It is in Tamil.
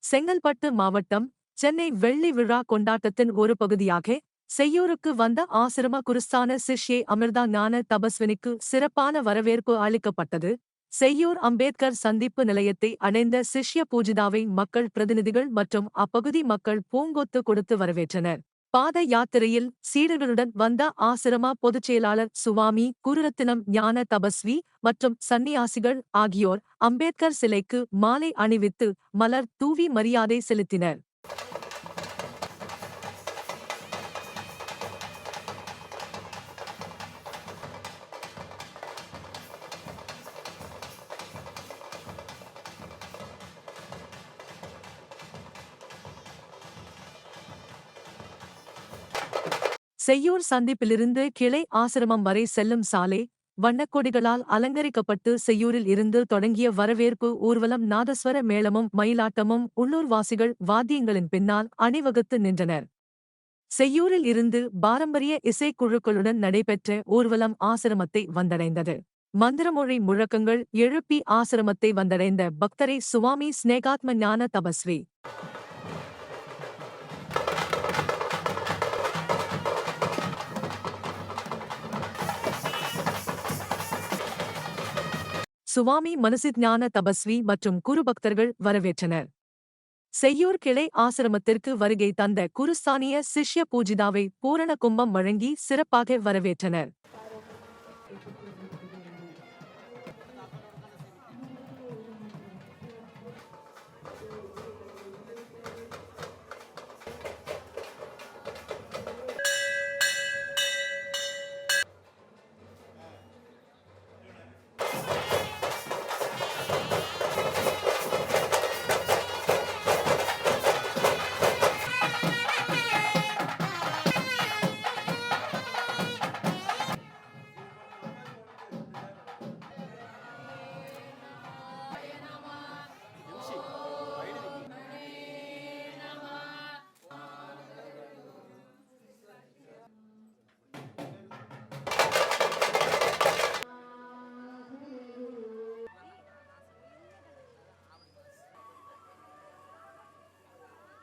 செங்கல்பட்டு மாவட்டம் சென்னை வெள்ளி விழா கொண்டாட்டத்தின் ஒரு பகுதியாக செய்யூருக்கு வந்த ஆசிரம குருஸ்தான சிஷ்யே அமிர்தா ஞான தபஸ்வினிக்கு சிறப்பான வரவேற்பு அளிக்கப்பட்டது. செய்யூர் அம்பேத்கர் சந்திப்பு நிலையத்தை அடைந்த சிஷ்ய பூஜிதாவை மக்கள் பிரதிநிதிகள் மற்றும் அப்பகுதி மக்கள் பூங்கொத்து கொடுத்து வரவேற்றனர். பாத யாத்திரையில் சீடர்களுடன் வந்த ஆசிரம பொதுச் செயலாளர் சுவாமி குருரத்தினம் ஞான தபஸ்வி மற்றும் சந்நியாசிகள் ஆகியோர் அம்பேத்கர் சிலைக்கு மாலை அணிவித்து மலர் தூவி மரியாதை செலுத்தினர். செய்யூர் சந்திப்பிலிருந்து கிளை ஆசிரமம் வரை செல்லும் சாலை வண்ணக்கொடிகளால் அலங்கரிக்கப்பட்டு செய்யூரில் இருந்து தொடங்கிய வரவேற்பு ஊர்வலம் நாதஸ்வர மேளமும் மயிலாட்டமும் உள்ளூர்வாசிகள் வாத்தியங்களின் பின்னால் அணிவகுத்து நின்றனர். செய்யூரில் இருந்து பாரம்பரிய இசைக்குழுக்களுடன் நடைபெற்ற ஊர்வலம் ஆசிரமத்தை வந்தடைந்தது. மந்திரமொழி முழக்கங்கள் எழுப்பி ஆசிரமத்தை வந்தடைந்த பக்தரை சுவாமி ஸ்நேகாத்ம ஞான தபஸ்வி சுவாமி மனசித் ஞான தபஸ்வி மற்றும் குரு பக்தர்கள் வரவேற்றனர். செய்யூர் கிளை ஆசிரமத்திற்கு வருகை தந்த குருஸ்தானிய சிஷ்ய பூஜிதாவை பூரண கும்பம் வழங்கி சிறப்பாக வரவேற்றனர்.